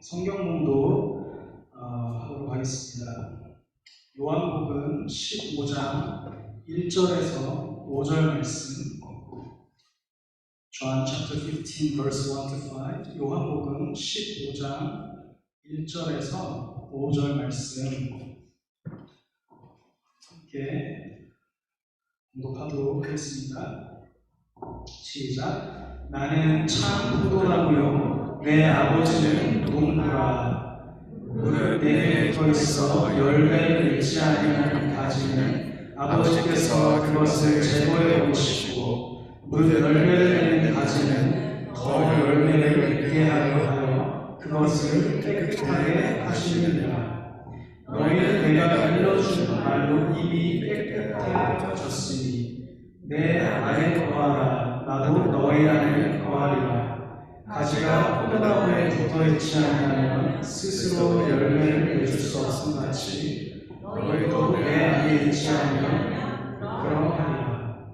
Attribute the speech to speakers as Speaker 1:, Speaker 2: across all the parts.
Speaker 1: 성경 공부 하도록 하겠습니다. 요한복음 15장 1절에서 5절 말씀, John chapter 15 verse 1 to 5, 요한복음 15장 1절에서 5절 말씀 함께 공독하도록 하겠습니다. 시작. 나는 참 포도나무요 내 아버지는 농부라. 무릇 내게 붙어 있어 열매를 맺지 아니하는 가지는 아버지께서 그것을 제거해 놓으시고, 무릇 열매를 맺는 가지는 더 열매를 맺게 하려 그것을 깨끗하게 하시느니라. 너희는 내가 일러준 말로 이미 깨끗해졌으니 내 안에 거하라. 나도 너희 안에 거하리라. 가지가 포도나무에 붙어있지 않으면 스스로 열매를 맺을 수 없음 같이 너희도 내 안에 있지 않으면 그러하리라.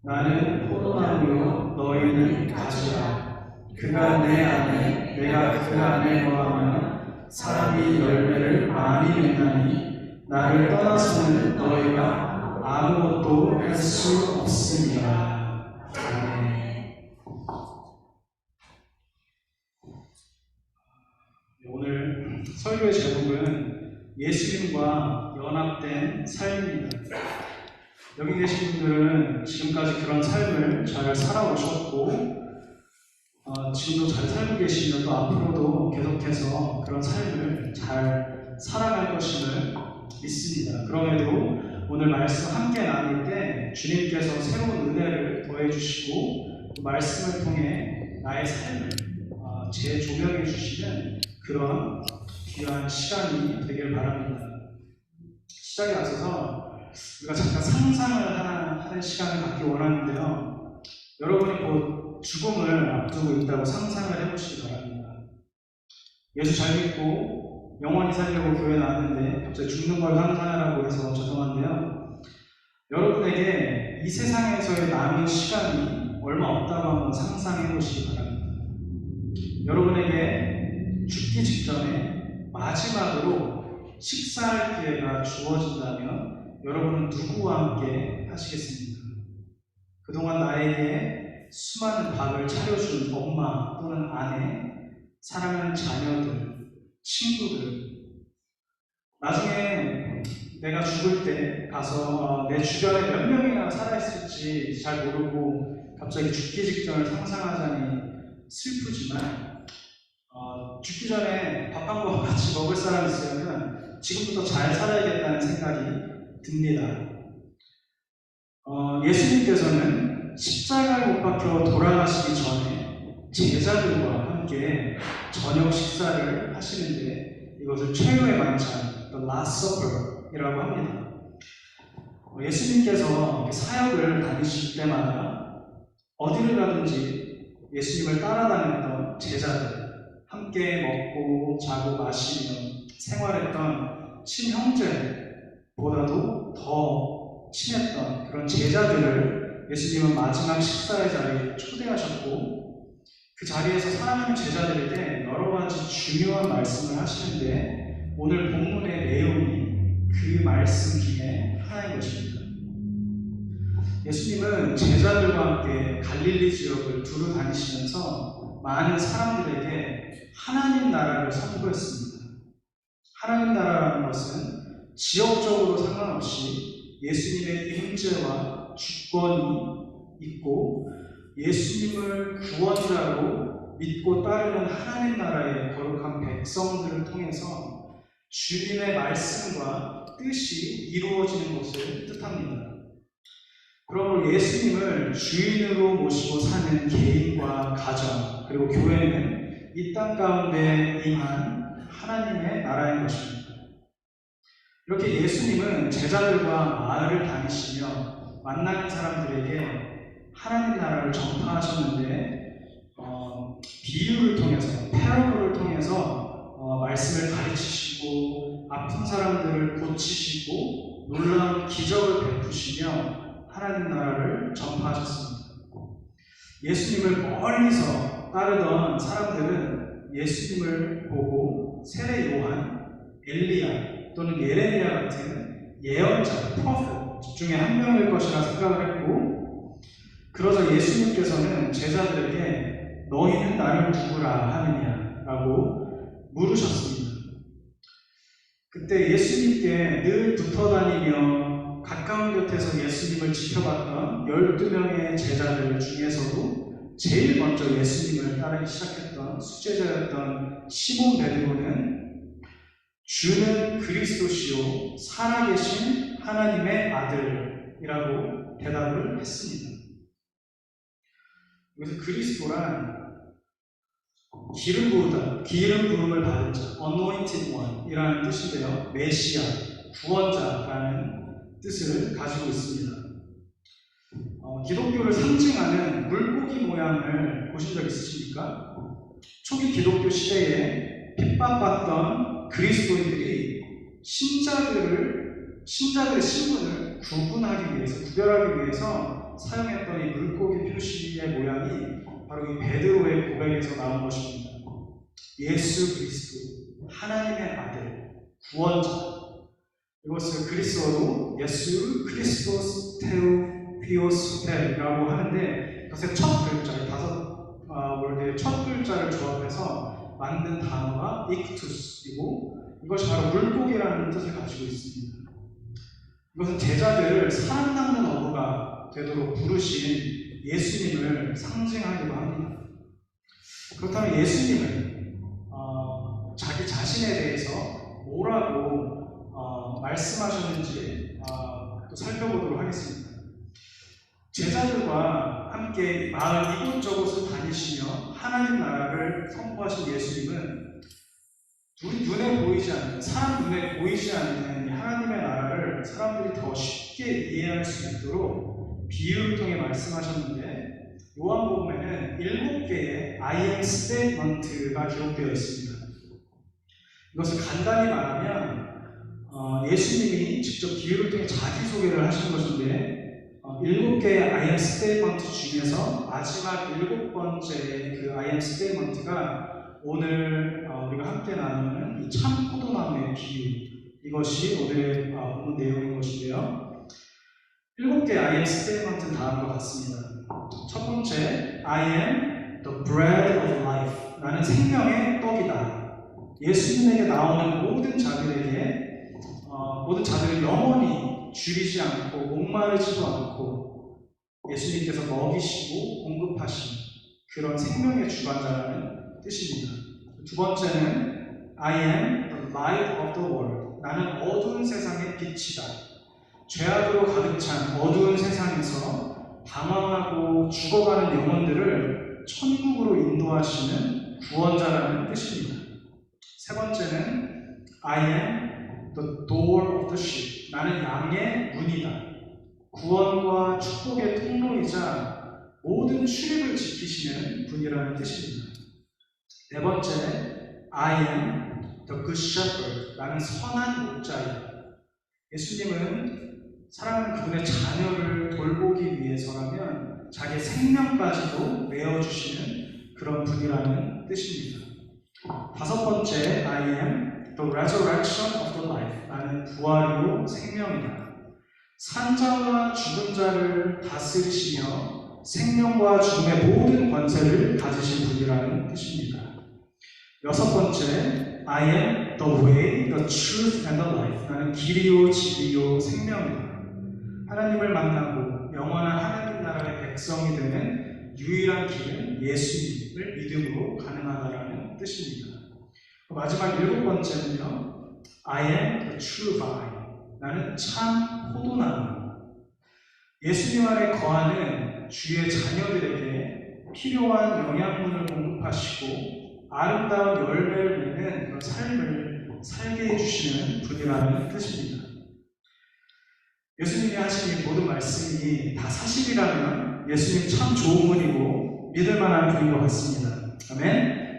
Speaker 1: 나는 포도나무요 너희는 가지라. 그가 내 안에 내가 그 안에 거하면 사람이 열매를 많이 맺나니 나를 떠나서는 너희가 아무것도 할 수 없습니다. 아멘. 오늘 설교의 제목은 예수님과 연합된 삶입니다. 여기 계신 분들은 지금까지 그런 삶을 잘 살아오셨고, 지금도 잘 살고 계시면 또 앞으로도 계속해서 그런 삶을 잘 살아갈 것임을 믿습니다. 그럼에도 오늘 말씀 함께 나눌 때 주님께서 새로운 은혜를 더해주시고 그 말씀을 통해 나의 삶을 재조명해 주시는 그런 귀한 시간이 되길 바랍니다. 시작에 앞서서 우리가 잠깐 상상을 하는 시간을 갖기 원하는데요. 여러분이 곧 죽음을 앞두고 있다고 상상을 해보시기 바랍니다. 예수 잘 믿고 영원히 살려고 교회 나왔는데 갑자기 죽는 걸 상상하라고 해서 죄송한데요. 여러분에게 이 세상에서의 남은 시간이 얼마 없다고 한번 상상해 보시기 바랍니다. 여러분에게 죽기 직전에 마지막으로 식사할 기회가 주어진다면 여러분은 누구와 함께 하시겠습니까? 그동안 나에게 수많은 밥을 차려준 엄마 또는 아내, 사랑하는 자녀들, 친구들, 나중에 내가 죽을 때 가서 내 주변에 몇 명이나 살아있을지 잘 모르고 갑자기 죽기 직전을 상상하자니 슬프지만, 죽기 전에 밥 한 번 같이 먹을 사람이 있으면 지금부터 잘 살아야겠다는 생각이 듭니다. 예수님께서는 십자가에 못 박혀 돌아가시기 전에 제자들과 함께 저녁 식사를 하시는데 이것을 최후의 만찬, The Last Supper이라고 합니다. 예수님께서 사역을 다니실 때마다 어디를 가든지 예수님을 따라다녔던 제자들, 함께 먹고 자고 마시며 생활했던 친형제보다도 더 친했던 그런 제자들을 예수님은 마지막 식사의 자리에 초대하셨고, 그 자리에서 사랑하는 제자들에게 여러 가지 중요한 말씀을 하시는데 오늘 본문의 내용이 그 말씀 중에 하나인 것입니다. 예수님은 제자들과 함께 갈릴리 지역을 두루 다니시면서 많은 사람들에게 하나님 나라를 선포했습니다. 하나님 나라라는 것은 지역적으로 상관없이 예수님의 임재와 주권이 있고 예수님을 구원자로 믿고 따르는 하나님 나라의 거룩한 백성들을 통해서 주님의 말씀과 뜻이 이루어지는 것을 뜻합니다. 그러므로 예수님을 주인으로 모시고 사는 개인과 가정, 그리고 교회는 이 땅 가운데 임한 하나님의 나라인 것입니다. 이렇게 예수님은 제자들과 마을을 다니시며 만나는 사람들에게 하나님 나라를 전파하셨는데 비유를 통해서, 패러블을 통해서 말씀을 가르치시고 아픈 사람들을 고치시고 놀라운 기적을 베푸시며 하나님 나라를 전파하셨습니다. 예수님을 멀리서 따르던 사람들은 예수님을 보고 세례 요한, 엘리야 또는 예레미야 같은 예언자, 프로페트 중에 한 명일 것이라 생각을 했고, 그러자 예수님께서는 제자들에게 너희는 나를 누구라 하느냐라고 물으셨습니다. 그때 예수님께 늘 붙어 다니며 가까운 곁에서 예수님을 지켜봤던 12명의 제자들 중에서도 제일 먼저 예수님을 따르기 시작했던 수제자였던 시몬 베드로는 주는 그리스도시요 살아계신 하나님의 아들이라고 대답을 했습니다. 여기서 그리스도란 기름 부음을 받은 자, anointed one 이라는 뜻인데요. 메시아, 구원자라는 뜻을 가지고 있습니다. 기독교를 상징하는 물고기 모양을 보신 적 있으십니까? 초기 기독교 시대에 핍박받던 그리스도인들이 신자들의 신분을 구별하기 위해서 사용했던 이 물고기 표시의 모양이 바로 이 베드로의 고백에서 나온 것입니다. 예수 그리스도, 하나님의 아들, 구원자. 이것을 그리스어로 예수 크리스토스 테오피오스테라고 하는데, 이것의 첫 글자, 다섯 월드의 첫 글자를 조합해서 만든 단어가 익투스이고, 이것이 바로 물고기라는 뜻을 가지고 있습니다. 이것은 제자들을 살아남는 어부가 되도록 부르신 예수님을 상징하기도 합니다. 그렇다면 예수님은 자기 자신에 대해서 뭐라고 말씀하셨는지 또 살펴보도록 하겠습니다. 제자들과 함께 마을 이곳저곳을 다니시며 하나님 나라를 선포하신 예수님은 눈에 보이지 않는, 사람 눈에 보이지 않는 하나님의 나라를 사람들이 더 쉽게 이해할 수 있도록 비유를 통해 말씀하셨는데, 요한복음에는 7개의 I am statement가 기록되어 있습니다. 이것을 간단히 말하면 예수님이 직접 비유를 통해 자기소개를 하신 것인데, 7개의 I am statement 중에서 마지막 7번째 그 I am statement가 오늘 우리가 함께 나누는 이 참 포도나무의 비유, 이것이 오늘의 본문 내용인 것인데요. 7개의 I am statement는 다음과 같습니다. 첫 번째, I am the bread of life. 나는 생명의 떡이다. 예수님에게 나오는 모든 자들을 영원히 줄이지 않고 목마르지도 않고 예수님께서 먹이시고 공급하신 그런 생명의 주관자라는 뜻입니다. 두 번째는 I am the light of the world. 나는 어두운 세상의 빛이다. 죄악으로 가득 찬 어두운 세상에서 방황하고 죽어가는 영혼들을 천국으로 인도하시는 구원자라는 뜻입니다. 세 번째는 I am the door of the sheep. 나는 양의 문이다. 구원과 축복의 통로이자 모든 출입을 지키시는 분이라는 뜻입니다. 네 번째, I am the good shepherd. 나는 선한 목자이다. 예수님은 사랑하는 그분의 자녀를 돌보기 위해서라면 자기의 생명까지도 내어주시는 그런 분이라는 뜻입니다. 다섯 번째, I am the resurrection of the life. 나는 부활이요 생명이다. 산자와 죽은 자를 다스리시며 생명과 죽음의 모든 권세를 가지신 분이라는 뜻입니다. 여섯 번째, I am the way, the truth, and the life. 나는 길이요 진리요 생명이다. 하나님을 만나고 영원한 하나님 나라의 백성이 되는 유일한 길은 예수님을 믿음으로 가능하다라는 뜻입니다. 마지막 7번째는요, I am the true vine. 나는 참 포도나무. 예수님 안에 거하는 주의 자녀들에게 필요한 영양분을 공급하시고 아름다운 열매를 맺는 그런 삶을 살게 해주시는 분이라는 뜻입니다. 예수님이 하신 이 모든 말씀이 다 사실이라면 예수님 참 좋은 분이고 믿을만한 분인 것 같습니다. 아멘.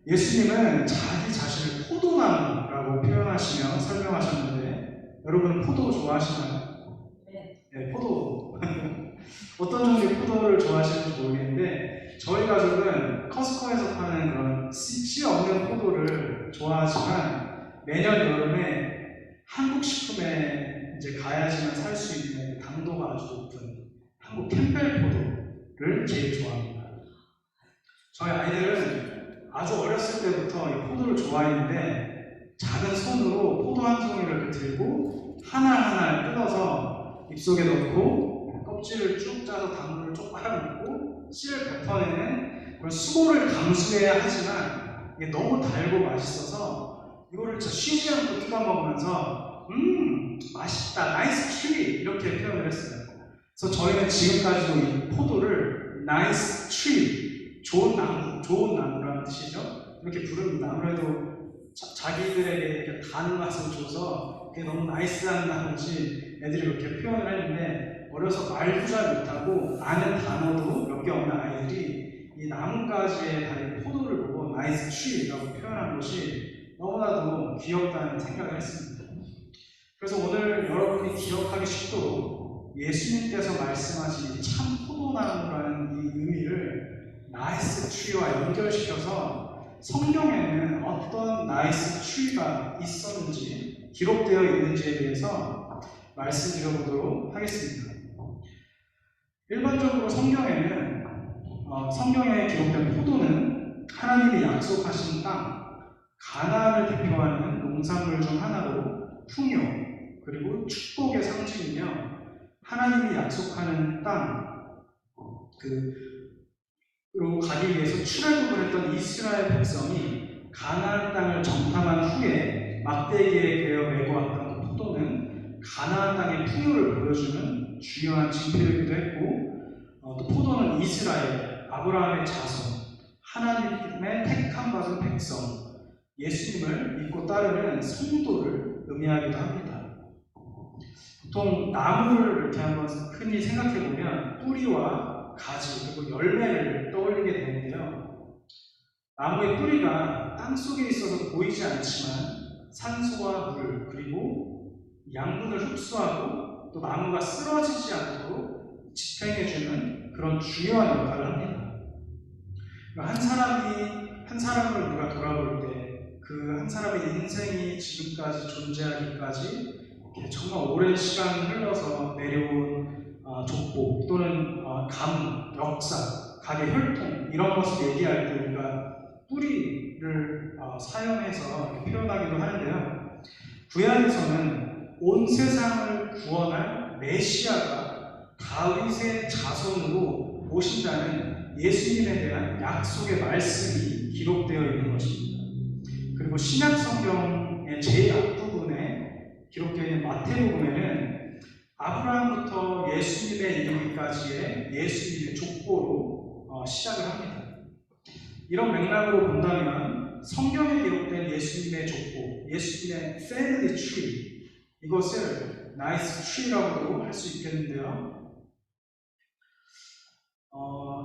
Speaker 1: 예수님은 자기 자신을 포도나무라고 표현하시며 설명하셨는데, 여러분 포도 좋아하시나요? 네, 포도. 어떤 종류의 포도를 좋아하시는지 모르겠는데, 저희 가족은 커스코에서 파는 그런 씨 없는 포도를 좋아하지만 매년 여름에 한국 식품에 이제 가야지만 살 수 있는 당도가 아주 높은 한국 캠벨 포도를 제일 좋아합니다. 저희 아이들은 아주 어렸을 때부터 이 포도를 좋아했는데 작은 손으로 포도 한 송이를 들고 하나하나 뜯어서 입속에 넣고 껍질을 쭉 짜서 당분을 쭉 빨아먹고 씨를 뱉어내는 그런 수고를 감수해야 하지만 이게 너무 달고 맛있어서 이거를 진짜 쉬지 않고 뜯어 먹으면서 맛있다, 나이스 트리 이렇게 표현을 했어요. 그래서 저희는 지금까지도 이 포도를 나이스 트리, 좋은 나무라는 뜻이죠. 이렇게 부릅니다. 아무래도 자기들에게 이렇게 단 맛을 줘서 그게 너무 나이스한 나무지 애들이 이렇게 표현을 했는데 어려서 말도 잘 못하고 아는 단어도 몇 개 없는 아이들이 이 나뭇가지에 달린 포도를 보고 나이스 트리라고 표현한 것이 너무나도 귀엽다는 생각을 했습니다. 그래서 오늘 여러분이 기억하기 쉽도록 예수님께서 말씀하신 참 포도나무라는 이 의미를 나이스 트리와 연결시켜서 성경에는 어떤 나이스 트리가 있었는지 기록되어 있는지에 대해서 말씀드려보도록 하겠습니다. 일반적으로 성경에는 성경에 기록된 포도는 하나님이 약속하신 땅, 가나안을 대표하는 농산물 중 하나로 풍요, 그리고 축복의 상징이며 하나님이 약속하는 땅, 그리고 가기 위해서 출애굽을 했던 이스라엘 백성이 가나안 땅을 정탐한 후에 막대기에 베어 메고 왔던 그 포도는 가나안 땅의 풍요를 보여주는 중요한 징표이기도 했고 또 포도는 이스라엘, 아브라함의 자손, 하나님의 택함 받은 백성, 예수님을 믿고 따르는 성도를 의미하기도 합니다. 보통 나무를 이렇게 한번 흔히 생각해보면 뿌리와 가지 그리고 열매를 떠올리게 되는데요. 나무의 뿌리가 땅속에 있어서 보이지 않지만 산소와 물 그리고 양분을 흡수하고 또 나무가 쓰러지지 않도록 지탱해주는 그런 중요한 역할을 합니다. 한 사람을 우리가 돌아볼 때 그 한 사람의 인생이 지금까지 존재하기까지 정말 오랜 시간이 흘러서 내려온 족보 또는 가문, 역사, 가계 혈통 이런 것을 얘기할 때 우리가 뿌리를 사용해서 이렇게 표현하기도 하는데요. 구약에서는 온 세상을 구원할 메시아가 다윗의 자손으로 오신다는 예수님에 대한 약속의 말씀이 기록되어 있는 것입니다. 그리고 신약 성경의 제일 앞부분에 기록되어 있는 마태복음에는 아브라함부터 예수님에 이르기까지의 예수님의 족보로 시작을 합니다. 이런 맥락으로 본다면 성경에 기록된 예수님의 족보, 예수님의 패밀리 트리 이것을 나이스 트리라고도 할 수 있겠는데요.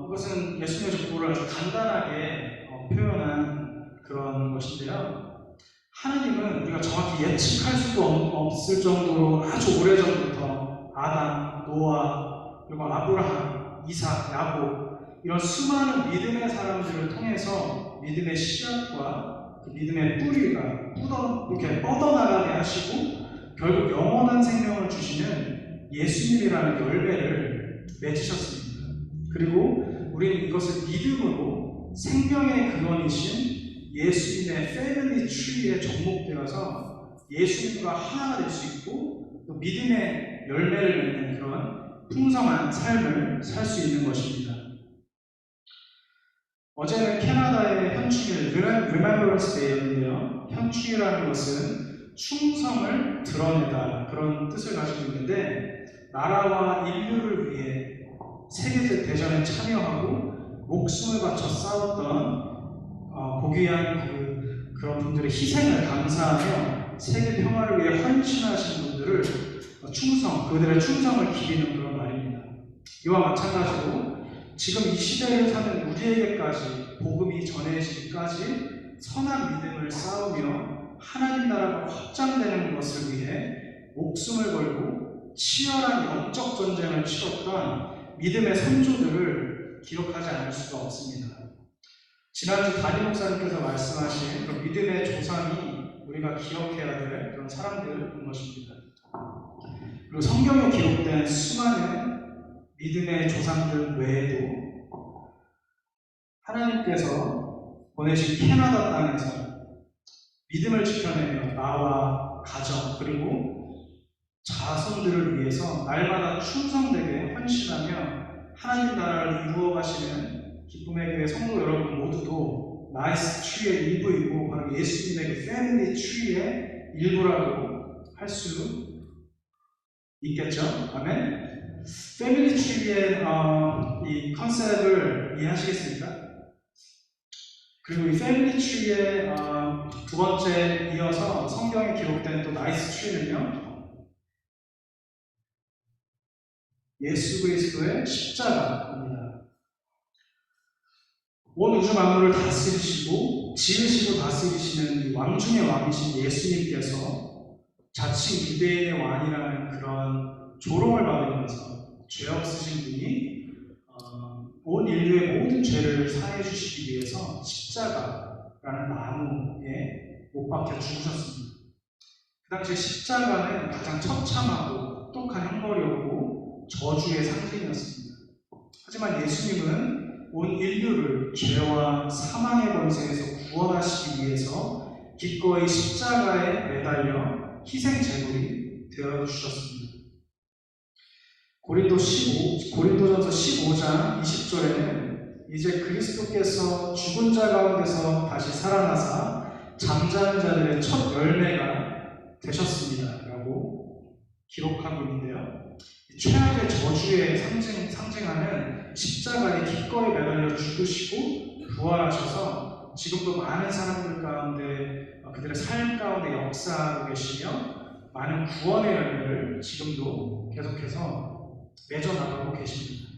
Speaker 1: 이것은 예수님의 족보를 아주 간단하게 표현한 그런 것인데요. 하나님은 우리가 정확히 예측할 수도 없을 정도로 아주 오래전부터 아담, 노아, 그리고 아브라함, 이삭, 야곱 이런 수많은 믿음의 사람들을 통해서 믿음의 씨앗과 그 믿음의 뿌리가 이렇게 뻗어나가게 하시고 결국 영원한 생명을 주시는 예수님이라는 열매를 맺으셨습니다. 그리고 우리는 이것을 믿음으로 생명의 근원이신 예수님의 패밀리 트리에 접목되어서 예수님과 하나가 될 수 있고 또 믿음의 열매를 맺는 그런 풍성한 삶을 살 수 있는 것입니다. 어제는 캐나다의 현충일 Remembrance Day였는데요. 현충이라는 것은 충성을 드러내다 그런 뜻을 가지고 있는데 나라와 인류를 위해 세계대전에 참여하고 목숨을 바쳐 싸웠던 고귀한 그런 분들의 희생을 감사하며 세계 평화를 위해 헌신하신 분들을 그들의 충성을 기리는 그런 날입니다. 이와 마찬가지로 지금 이 시대를 사는 우리에게까지 복음이 전해지기까지 선한 믿음을 쌓으며 하나님 나라가 확장되는 것을 위해 목숨을 걸고 치열한 영적 전쟁을 치렀던 믿음의 선조들을 기억하지 않을 수가 없습니다. 지난주 담임 목사님께서 말씀하신 그런 믿음의 조상이 우리가 기억해야 될 그런 사람들인 것입니다. 그리고 성경에 기록된 수많은 믿음의 조상들 외에도 하나님께서 보내신 캐나다 땅에서 믿음을 지켜내며 나와 가정 그리고 자손들을 위해서 날마다 충성되게 헌신하며 하나님 나라를 이루어가시는 기쁨의 교회 성도 여러분 모두도 나이스 트리의 일부이고 바로 예수님의 그 패밀리 트리의 일부라고 할 수 있겠죠? 아멘? 패밀리 트리의 이 컨셉을 이해하시겠습니까? 그리고 이 패밀리 트리의 두 번째 이어서 성경에 기록된 또 나이스 트리는요, 예수 그리스도의 십자가입니다. 온 우주 만물을 다스리시고 지으시고 다스리시는 이 왕 중의 왕이신 예수님께서 자칭 유대인의 왕이라는 그런 조롱을 받으면서 죄 없으신 분이 온 인류의 모든 죄를 사해 주시기 위해서 십자가라는 나무에 못 박혀 죽으셨습니다. 그 당시에 십자가는 가장 처참하고 똑똑한 형벌이었고 저주의 상징이었습니다. 하지만 예수님은 온 인류를 죄와 사망의 권세에서 구원하시기 위해서 기꺼이 십자가에 매달려 희생 제물이 되어주셨습니다. 고린도전서 15장 20절에는 이제 그리스도께서 죽은 자 가운데서 다시 살아나사 잠자는 자들의 첫 열매가 되셨습니다. 라고 기록하고 있는데요. 최악의 저주에 상징하는 십자가에 기꺼이 매달려 죽으시고 부활하셔서 지금도 많은 사람들 가운데 그들의 삶 가운데 역사하고 계시며 많은 구원의 열매를 지금도 계속해서 맺어나가고 계십니다.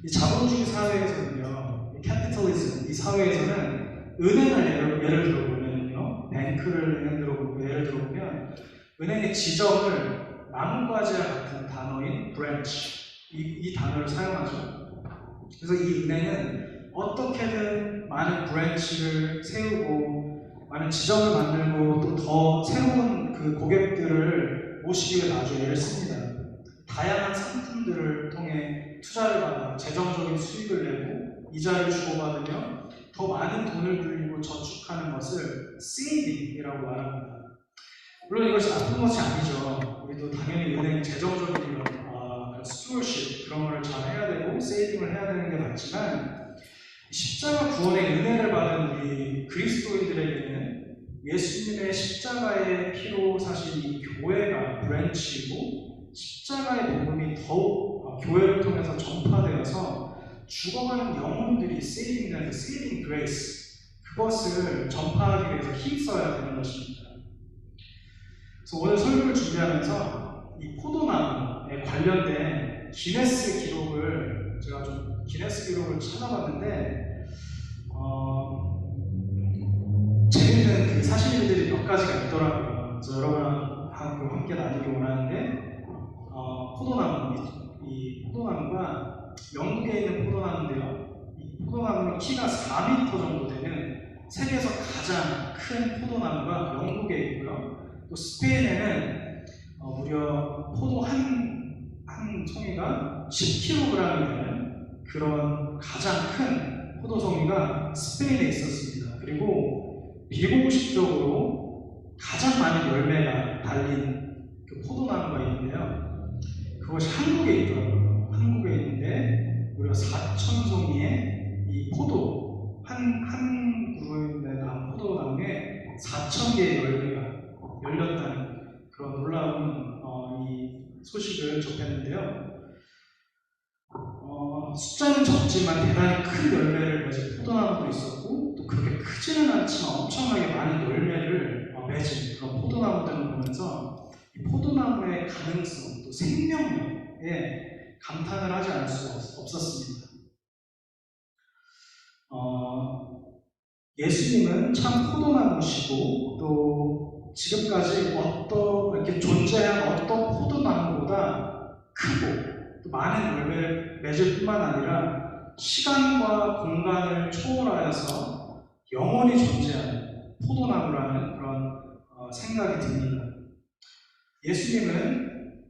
Speaker 1: 이 자본주의 사회에서는요, 이 캐피털리즘, 이 사회에서는 은행을 예를 들어보면요, 뱅크를 예를 들어보면 은행의 지점을 나뭇가지와 같은 단어인 branch, 이 단어를 사용하죠. 그래서 이 은행은 어떻게든 많은 브랜치를 세우고 많은 지점을 만들고 또 더 새로운 그 고객들을 모시기 위해 아주 애를 씁니다. 다양한 상품들을 통해 투자를 받아 재정적인 수익을 내고 이자를 주고받으며 더 많은 돈을 들이고 저축하는 것을 세이빙이라고 말합니다. 물론 이것이 나쁜 것이 아니죠. 우리도 당연히 은행 재정적인 스튜어십 그런 걸 잘 해야 되고 세이빙을 해야 되는 게 맞지만 십자가 구원의 은혜를 받은 우리 그리스도인들에게는 예수님의 십자가의 피로 사실 이 교회가 브랜치이고 십자가의 복음이 더욱 교회를 통해서 전파되어서 죽어가는 영혼들이 세이빙되는 세이빙 그레이스 그것을 전파하기 위해서 힘써야 되는 것입니다. 그래서 오늘 설교를 준비하면서 이 포도나무에 관련된 기네스 기록을 제가 좀 기네스 기록을 찾아봤는데 재밌는 그 사실들이 몇 가지가 있더라고요. 그래서 여러분하고 함께 나누기 원하는데 이 포도나무가 영국에 있는 포도나무인데요. 이 포도나무는 키가 4m 정도 되는 세계에서 가장 큰 포도나무가 영국에 있고요. 또 스페인에는 무려 포도 한 송이가 10kg이 되는 그런 가장 큰 포도송이가 스페인에 있었습니다. 그리고 비공식적으로 가장 많은 열매가 달린 그 포도나무가 있는데요. 그것이 한국에 있더라고요. 한국에 있는데 무려 4,000송이의 이 포도 한 그루의 포도나무에 4,000개의 열매가 열렸다는 그런 놀라운 이 소식을 접했는데요. 숫자는 적지만 대단히 큰 열매를 맺은 포도나무도 있었고 또 그렇게 크지는 않지만 엄청나게 많은 열매를 맺은 그런 포도나무들을 보면서 이 포도나무의 가능성 또 생명력에 감탄을 하지 않을 수가 없었습니다. 예수님은 참 포도나무시고 또 지금까지 이렇게 존재한 어떤 포도나무보다 크고 또 많은 열매를 맺을 뿐만 아니라 시간과 공간을 초월하여서 영원히 존재하는 포도나무라는 그런 생각이 듭니다. 예수님은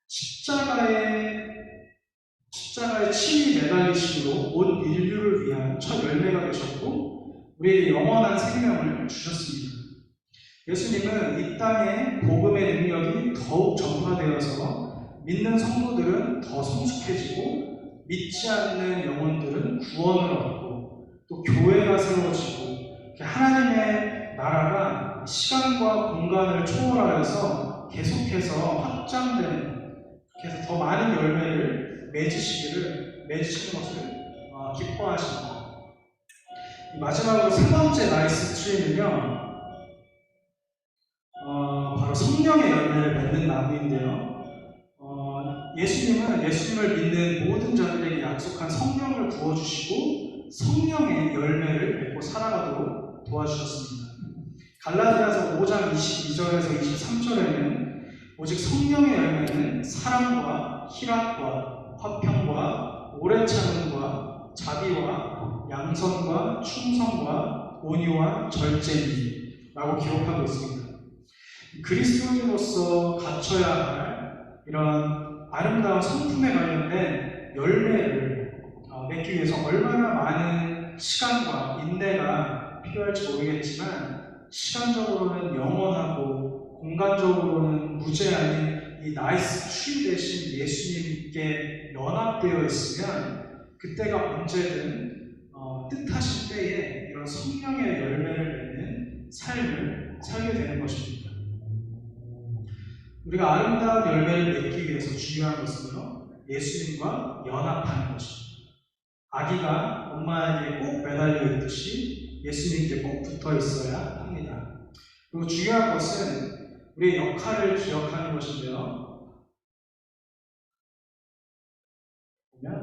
Speaker 1: 십자가의 침이 매달리심으로 온 인류를 위한 첫 열매가 되셨고 우리에게 영원한 생명을 주셨습니다. 예수님은 이 땅에 복음의 능력이 더욱 전파되어서 믿는 성도들은 더 성숙해지고 믿지 않는 영혼들은 구원을 얻고 또 교회가 세워지고 하나님의 나라가 시간과 공간을 초월하여서 계속해서 확장되는, 그래서 더 많은 열매를 맺으시는 것을 기뻐하십니다. 마지막으로 세 번째 나이스 트리는요, 바로 성령의 열매를 맺는 나무인데요. 예수님을 믿는 모든 자들에게 약속한 성령을 부어주시고 성령의 열매를 맺고 살아가도록 도와주셨습니다. 갈라디아서 5장 22절에서 23절에는 오직 성령의 열매는 사랑과 희락과 화평과 오래 참음과 자비와 양선과 충성과 온유와 절제니라고 기록하고 있습니다. 그리스도인으로서 갖춰야 할 이런 아름다운 성품에 관련된 열매를 맺기 위해서 얼마나 많은 시간과 인내가 필요할지 모르겠지만 시간적으로는 영원하고 공간적으로는 무제한인 이 나이스 트리 대신 예수님께 연합되어 있으면 그때가 언제든 뜻하신 때에 이런 성령의 열매를 맺는 삶을 살게 되는 것입니다. 우리가 아름다운 열매를 맺기 위해서 중요한 것은요, 예수님과 연합하는 것입니다. 아기가 엄마에게 꼭 매달려 있듯이 예수님께 꼭 붙어 있어야 합니다. 그리고 중요한 것은 우리의 역할을 기억하는 것인데요.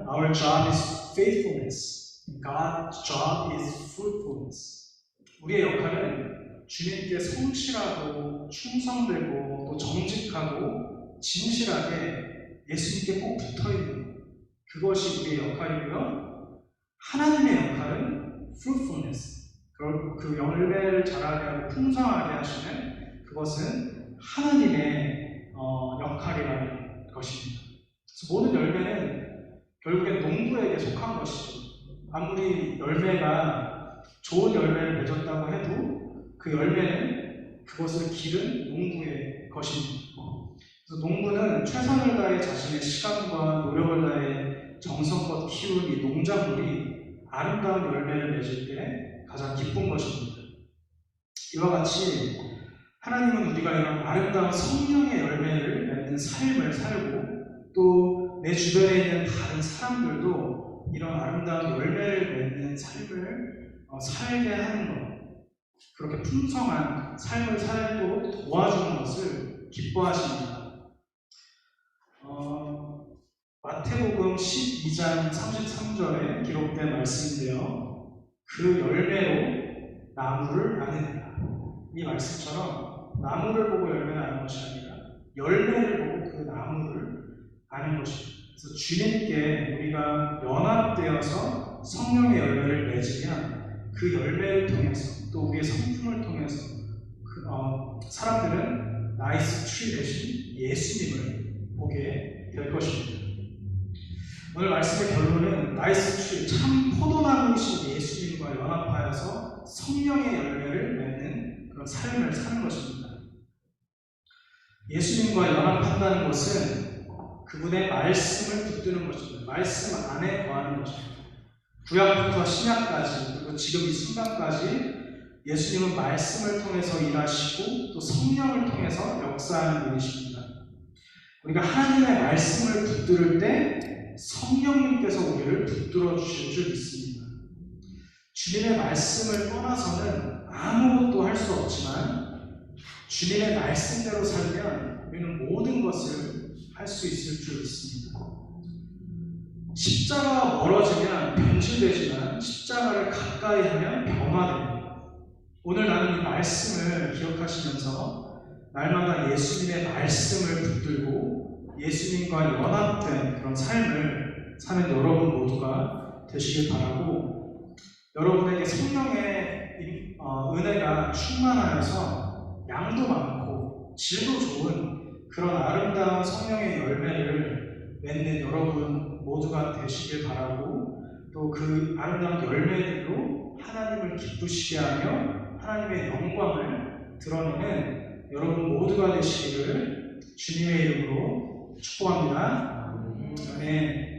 Speaker 1: Our job is faithfulness. God's job is fruitfulness. 우리의 역할은 주님께 성실하고 충성되고 또 정직하고 진실하게 예수님께 꼭 붙어있는 그것이 우리의 역할이고요. 하나님의 역할은 fruitfulness. 그 열매를 자라게 하고 풍성하게 하시는 그것은 하나님의 역할이라는 것입니다. 그래서 모든 열매는 결국엔 농부에게 속한 것이죠. 아무리 열매가 좋은 열매를 맺었다고 해도 그 열매는 그것을 기른 농부의 것입니다. 그래서 농부는 최선을 다해 자신의 시간과 노력을 다해 정성껏 키운 이 농작물이 아름다운 열매를 맺을 때 가장 기쁜 것입니다. 이와 같이 하나님은 우리가 이런 아름다운 성령의 열매를 맺는 삶을 살고 또 내 주변에 있는 다른 사람들도 이런 아름다운 열매를 맺는 삶을 살게 하는 것, 그렇게 풍성한 삶을 살도록 도와주는 것을 기뻐하십니다. 마태복음 12장 33절에 기록된 말씀인데요. 그 열매로 나무를 아느니라. 이 말씀처럼 나무를 보고 열매를 아는 것이 아니라 열매를 보고 그 나무를 아는 것입니다. 그래서 주님께 우리가 연합되어서 성령의 열매를 맺으면 그 열매를 통해서 또 우리의 성품을 통해서 사람들은 나이스 트리 대신 예수님을 보게 될 것입니다. 오늘 말씀의 결론은 나이스 트리, 참 포도나무이신 예수님과 연합하여서 성령의 열매를 맺는 그런 삶을 사는 것입니다. 예수님과 연합한다는 것은 그분의 말씀을 붙드는 것입니다. 말씀 안에 거하는 것입니다. 구약부터 신약까지 그리고 지금 이 순간까지 예수님은 말씀을 통해서 일하시고 또 성령을 통해서 역사하는 분이십니다. 우리가 하나님의 말씀을 붙들을 때 성령님께서 우리를 붙들어 주실 줄 믿습니다. 주님의 말씀을 떠나서는 아무것도 할 수 없지만 주님의 말씀대로 살면 우리는 모든 것을 할 수 있을 줄 믿습니다. 십자가가 멀어지면 변질되지만 십자가를 가까이 하면 변화됩니다. 오늘 나는 이 말씀을 기억하시면서 날마다 예수님의 말씀을 붙들고 예수님과 연합된 그런 삶을 사는 여러분 모두가 되시길 바라고, 여러분에게 성령의 은혜가 충만하여서 양도 많고 질도 좋은 그런 아름다운 성령의 열매를 맺는 여러분 모두가 되시길 바라고, 또 그 아름다운 열매들로 하나님을 기쁘시게 하며 하나님의 영광을 드러내는 여러분 모두가 되시기를 주님의 이름으로 축복합니다. 아멘.